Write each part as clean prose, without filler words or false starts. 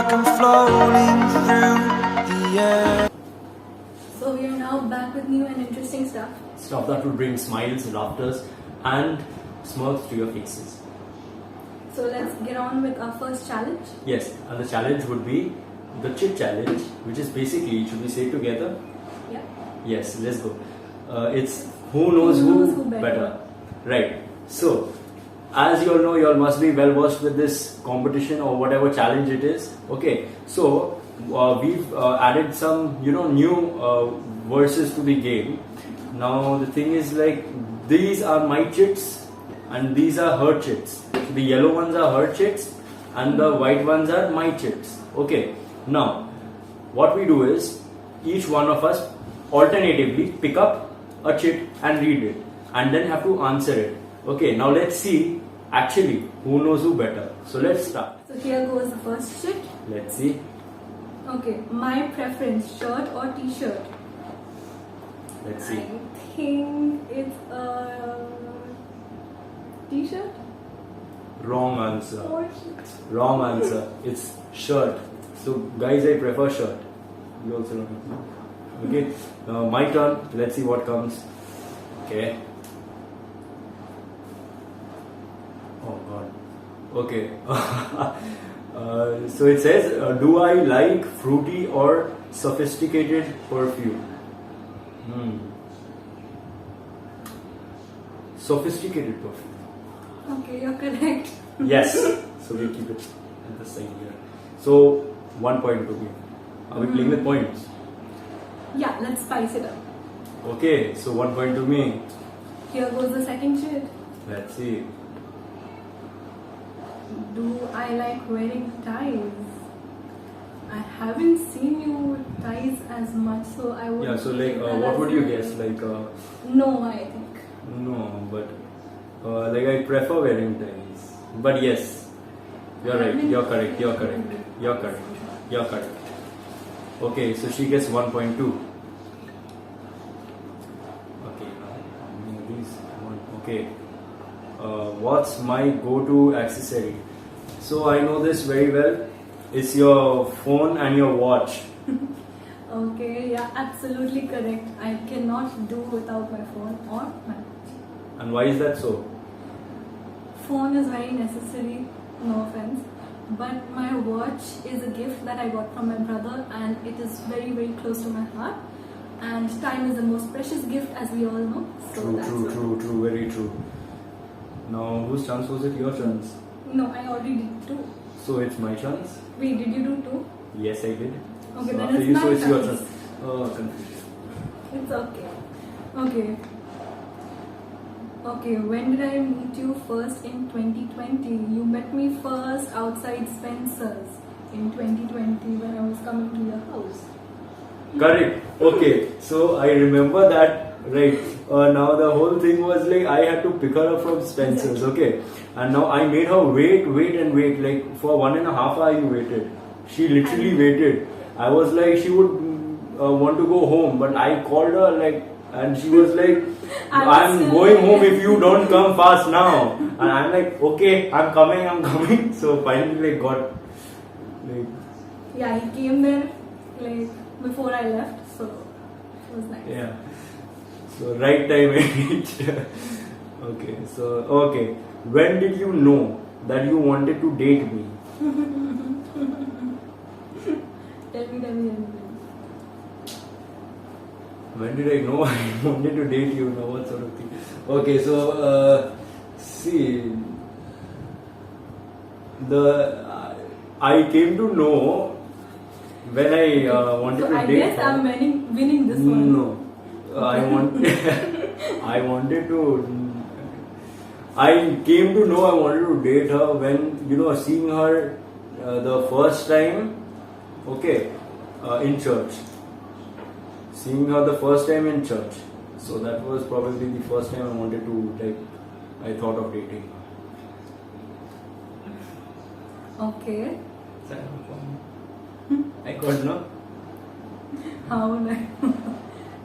like I'm floating through the air. So we are now back with new and interesting stuff. Stuff that will bring smiles, laughters, and smirks to your faces. So let's get on with our first challenge. Yes, and the challenge would be the chit challenge, which is basically, should we say it together? Yeah. Yes, let's go. It's who knows who better. Right. So, as you all know, you all must be well versed with this competition or whatever challenge it is. Okay. So, we've added some, new verses to the game. Now, the thing is like, these are my chits and these are her chits. The yellow ones are her chits and the white ones are my chits. Okay. Now, what we do is, each one of us alternatively pick up a chit and read it and then have to answer it. Okay, now let's see actually who knows who better. So let's start. So here goes the first shit. Let's see. Okay, my preference, shirt or t-shirt? Let's see. I think it's a t-shirt. Wrong answer. Or shirt. Wrong answer. It's shirt. So guys, I prefer shirt. You also know. Okay, my turn. Let's see what comes. Okay. Oh God. Okay. So it says, do I like fruity or sophisticated perfume? Sophisticated perfume. Okay, you're correct. Yes. So we keep it at the side here. So 1 point to me. Are we playing with points? Yeah, let's spice it up. Okay. So 1 point to me. Here goes the second shit. Let's see. Do I like wearing ties? I haven't seen you with ties as much, so I would. Yeah. So like, take that what as would you a- guess? Like, No, I think. no, but like I prefer wearing ties. But yes, you're right. You're correct. You're correct. You're correct. You're correct. Okay. So she gets 1.2. Okay. Now how many of these? One. Okay. What's my go-to accessory? So I know this very well. It's your phone and your watch. Okay, yeah, absolutely correct. I cannot do without my phone or my watch. And why is that so? Phone is very necessary, no offense. But my watch is a gift that I got from my brother and it is very, very close to my heart. And time is the most precious gift, as we all know. So True, that's true, why. true, true, very true. Now, whose chance was it? Your chance. No, I already did two. So it's my chance. Wait, did you do two? Yes, I did. Okay, so then after it's you, my so it's your chance. chance. Oh, confusion. It's okay. Okay. Okay, when did I meet you first in 2020? You met me first outside Spencer's in 2020 when I was coming to your house. Correct. Okay. So I remember that. Right. Now the whole thing was like I had to pick her up from Spencer's. Okay. And now I made her wait. Like for 1.5 hours you waited. She literally waited. I was like she would want to go home, but I called her like, and she was like, I'm going home if you don't come fast now. And I'm like, okay, I'm coming. So finally like got like. Yeah, he came there like before I left, so it was nice. Yeah. So right time I reached. Okay. So okay. When did you know that you wanted to date me? Tell me. When did I know I wanted to date you? Now what sort of thing? Okay. So see, I came to know when I wanted So to I date guess her. I'm winning this one. No, I wanted to. I came to know I wanted to date her when seeing her the first time. Okay, in church. Seeing her the first time in church. So that was probably the first time I wanted to I thought of dating her. Okay. Is that not fun? I got no. How nice.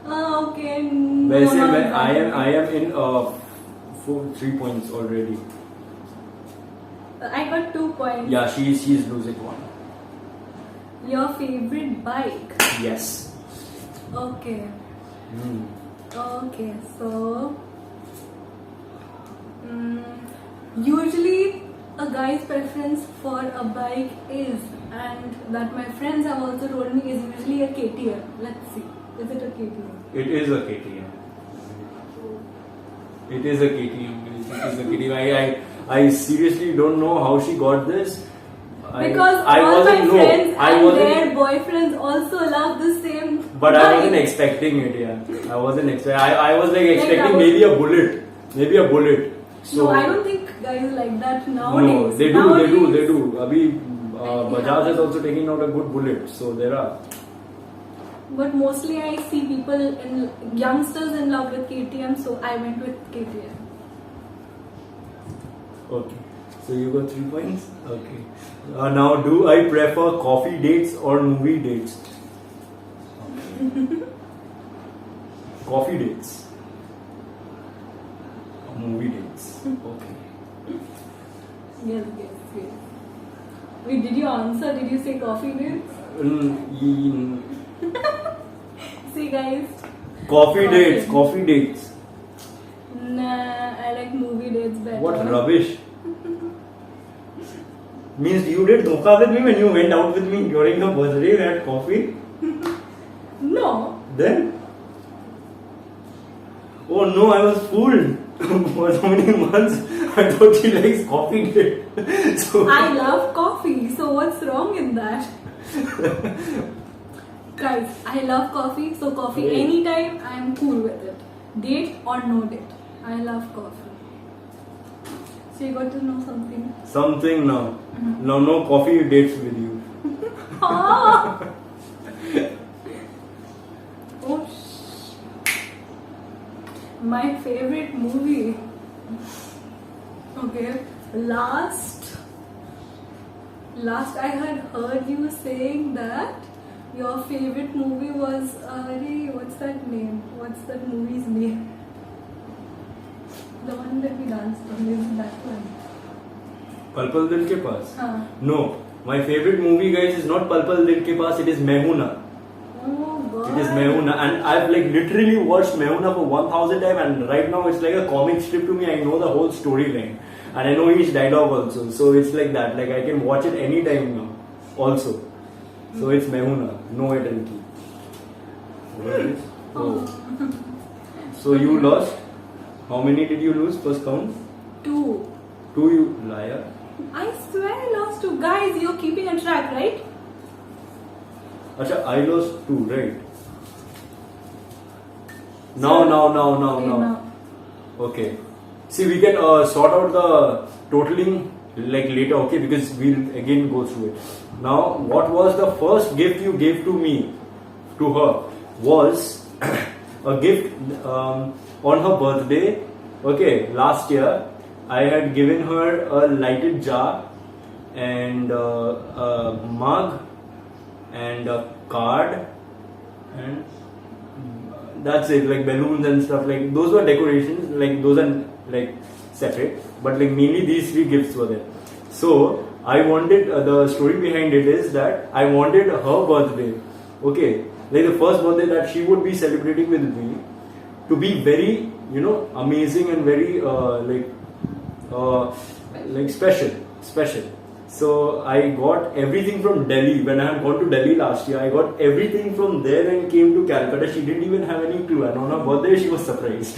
Okay. No, वैसे not मैं that. I am in 3 points already. I got 2 points. Yeah, she's losing one. Your favorite bike? Yes. Okay. Okay, so usually a guy's preference for a bike is, and that my friends have also told me, is usually a KTM. Let's see, is it a KTM? It is a KTM. It is a KTM. It is a KTM. I seriously don't know how she got this. Because I all my wasn't, no, friends I and wasn't, their boyfriends also love the same but I wasn't bike. expecting it. Yeah, I wasn't expecting. I was like expecting that was- maybe a bullet, maybe a bullet. So No, I don't think guys like that nowadays. no, they do, Nowadays, they do. Abhi, And Bajaj yeah. is also taking out a good bullet. So there are. But mostly I see people youngsters in love with KTM, so I went with KTM. Okay. So you got 3 points. Okay. Now, do I prefer coffee dates or movie dates? Coffee dates. Or movie dates. Okay. Yes. Wait, did you answer? Did you say coffee dates? See guys. Coffee Coffee. dates. Coffee dates. Nah, I like movie dates better. What rubbish. Means you did dhokha with me when you went out with me during the birthday and had coffee? No. Then? Oh no, I was fooled. For so many months, I thought she likes coffee date. So I love coffee, so what's wrong in that? Guys, I love coffee, so coffee Okay. anytime, I'm cool with it. Date or no date, I love coffee. So you got to know something. something now. Now no coffee dates with you. Ah! Oh, my favorite movie. Okay, last I had heard you saying that your favorite movie was what's that name? What's that movie's name? The one that we danced on, is that one? Pal Pal Dil Ke Paas? Huh. No. My favorite movie, guys, is not Pal Pal Dil Ke Paas, it is Mehuna. Oh god. It is Mehuna, and I've like literally watched Mehuna for 1000 times, and right now it's like a comic strip to me. I know the whole storyline, and I know each dialogue also. So it's like that. Like I can watch it anytime now. Also, so it's Mehuna. No it and key. What it is? Oh. So you lost. How many did you lose? First count. 2. 2, you liar. I swear I lost 2. Guys, you're keeping a track, right? Acha, I lost 2, right? Now. Okay, now. Okay. See, we can sort out the totaling like later, okay? Because we'll again go through it. Now, what was the first gift you gave to me, to her, was a gift on her birthday. Okay, last year I had given her a lighted jar and a mug and a card, and that's it, like balloons and stuff. Like those were decorations, like those are like separate, but like mainly these 3 gifts were there. So I wanted the story behind it is that I wanted her birthday, okay, like the first birthday that she would be celebrating with me, to be very, amazing and very like special. So I got everything from Delhi. When I had gone to Delhi last year, I got everything from there and came to Calcutta. She didn't even have any clue, and on her birthday she was surprised.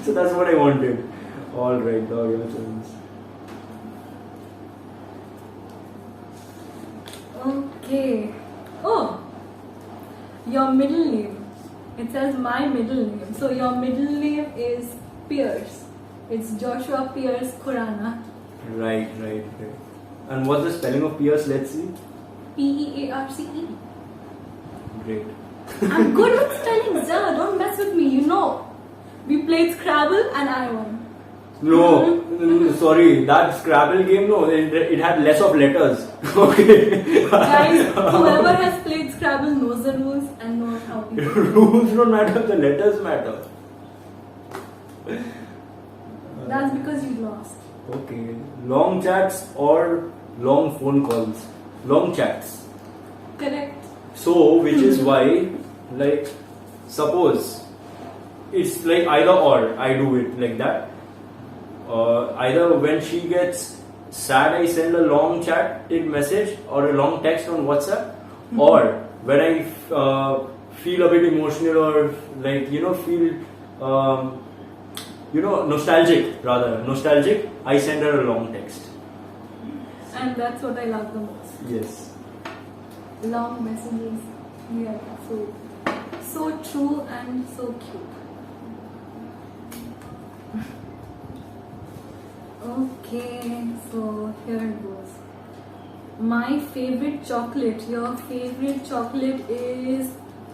So that's what I wanted. All right, now your turns. Okay. Oh, your middle name. It says my middle name. So your middle name is Pierce. It's Joshua Pierce Khurana. Right. And what's the spelling of Pierce? Let's see. P-E-A-R-C-E. Great. I'm good with spelling, sir. Don't mess with me. You know. We played Scrabble and I won. No, sorry, that Scrabble game, no, it had less of letters. Okay. Guys, whoever has played Scrabble knows the rules and knows how to do it. Rules don't matter, the letters matter. That's because you lost. Okay. Long chats or long phone calls? Long chats. Correct. So, which is why, like, suppose it's like either or, I do it like that. Either when she gets sad, I send a long chatted message or a long text on WhatsApp, or when I feel a bit emotional or like feel nostalgic, I send her a long text. And that's what I love the most. Yes. Long messages. Yeah, so true and so cute. Okay, so here it goes. My favorite chocolate. Your favorite chocolate is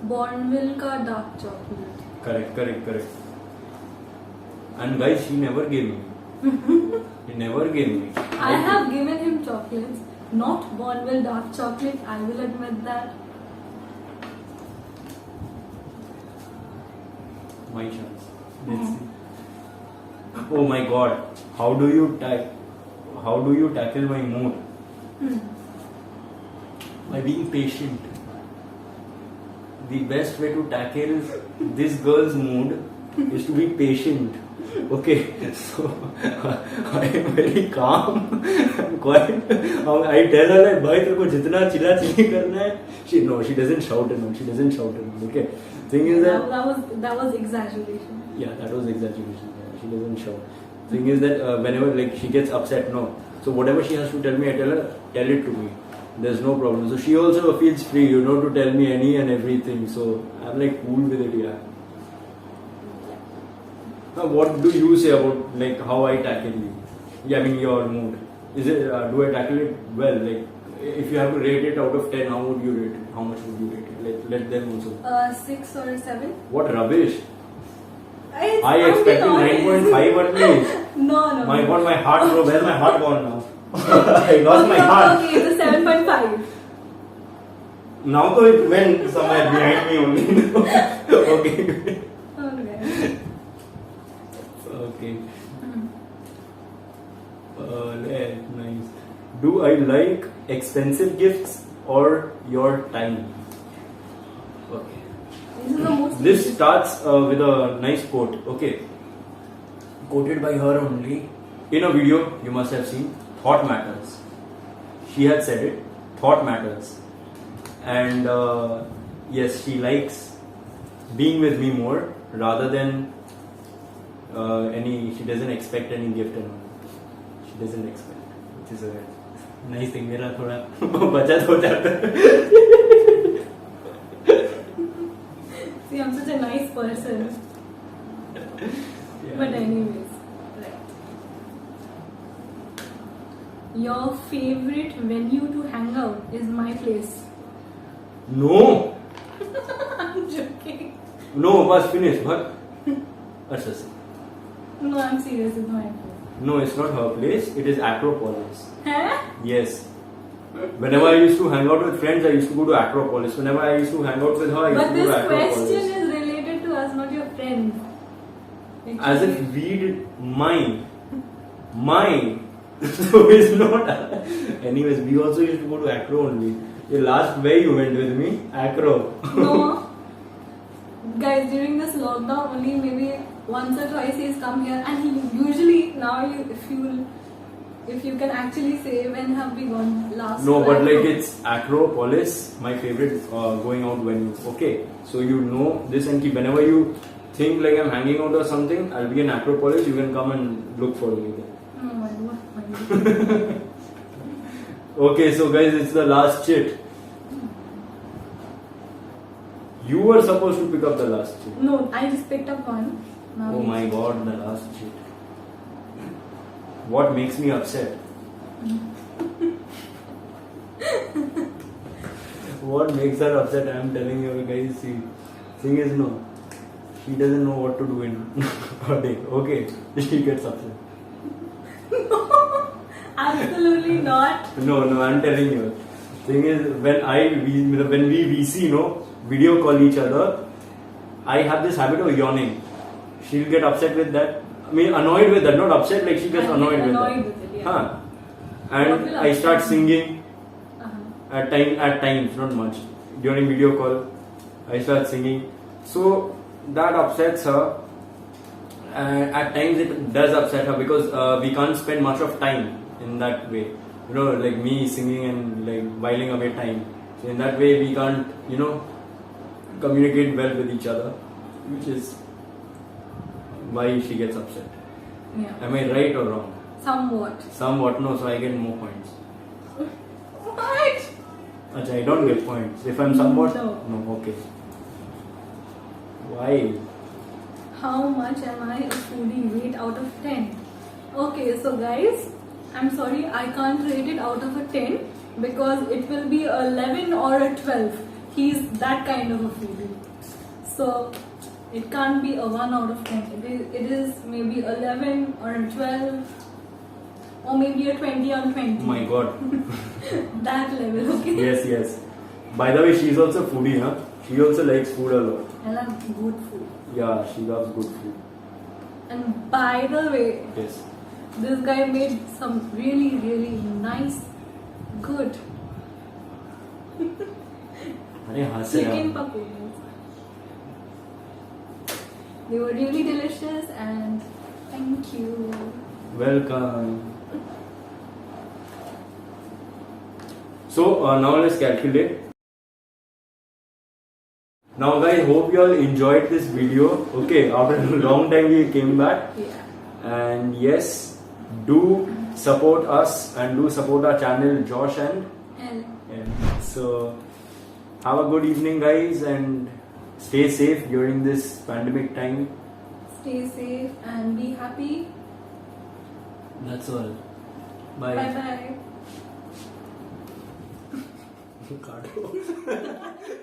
Bournville ka dark chocolate. Correct. And guys, she never gave me. He never gave me. I have given him chocolates, not Bournville dark chocolate. I will admit that. My chance. Let's see. Oh my God! How do you tackle my mood? By being patient. The best way to tackle this girl's mood is to be patient. Okay, so I am very calm and quiet. I tell her like, "Bhai, तेरे को जितना चिल्ला chilli करना है." She doesn't shout at me. Okay, thing is that that was exaggeration. yeah, that was exaggeration. Yeah, she doesn't shout. Thing is that whenever like she gets upset, no. So whatever she has to tell me, I tell her, tell it to me. There's no problem. So she also feels free, to tell me any and everything. So I'm like cool with it, yeah. Now, what do you say about like how I tackle you? Yeah, I mean your mood. Is it do I tackle it well? Like if you have to rate it out of 10, how would you rate it? How much would you rate it? Let them also. 6 or 7. What rubbish! It's I expected 9.5 at least. No. My God, my heart, bro. Where's my heart gone now? I lost my heart. Okay, it's a 7.5. Now though it went somewhere behind me only. Okay. Okay. Nice. Do I like expensive gifts or your time? Okay. This is the most. This starts with a nice quote. Okay. Quoted by her only in a video you must have seen. Thought matters. She had said it. Thought matters. And yes, she likes being with me more rather than she doesn't expect any gift and all. She doesn't expect, which is a nice thing. मेरा थोड़ा बचत हो जाता है. See, I'm such a nice person. Yeah. But anyways, right. Your favorite venue to hang out is my place. No. I'm joking. No, bas finish. But अच्छा. No, I'm serious. It's my place. No, it's not her place. It is Acropolis. Huh? Yes. Whenever I used to hang out with friends, I used to go to Acropolis. Whenever I used to hang out with her, I used But to go to this Acropolis. question is related to us, not your friends. As if we did mine. So it's not. Anyways, we also used to go to Acro only. The last where you went with me? Acro. No. Guys, during this lockdown, only maybe once or twice he's come here, and he usually now if you can actually say when have we gone last? No, to but like Acro? it's Acropolis, my favorite going out venue. Okay, so you know this, and whenever you think like I'm hanging out or something, I'll be in Acropolis. You can come and look for me there. Oh my God. Okay, so guys, it's the last chit. You were supposed to pick up the last chit. No, I just picked up one. Now Oh my God, the last chit. What makes me upset? What makes her upset? I am telling you guys. See, thing is no, she doesn't know what to do in her day. Okay, she gets upset. Absolutely not. No, I'm telling you. Thing is, when we VC, video call each other, I have this habit of yawning. She'll get upset with that. I mean, annoyed with that, not upset. Like she gets annoyed with that. With it, yeah. And I start singing. Uh-huh. at times, not much. During video call, I start singing. So that upsets her. And at times it does upset her because we can't spend much of time in that way. You know, like me singing and like whiling away time. So in that way we can't, you know, communicate well with each other, which is why she gets upset. Yeah. Am I right or wrong? Somewhat. Somewhat, no, so I get more points. What? Achha, I don't get points. If I'm somewhat... No. Okay. Why? How much am I a foodie? Rate out of 10. Okay, so guys, I'm sorry, I can't rate it out of a 10 because it will be a 11 or a 12. He's that kind of a foodie. So it can't be a 1 out of 10. It is maybe 11 or a 12 or maybe a 20 on 20. Oh my god. That level, okay? Yes. By the way, she's also foodie, huh? She also likes food a lot. I love good food. Yeah, she loves good food. And by the way, Yes. this guy made some really, really nice, good Arey, haas raha chicken hai. pakoras. They were really delicious and thank you. Welcome. So now let's calculate. Now guys, hope you all enjoyed this video. Okay, after a long time we came back. Yeah. And yes, do support us and do support our channel, Josh and so have a good evening guys and stay safe during this pandemic time. Stay safe and be happy. That's all. Bye. Bye bye. Kato.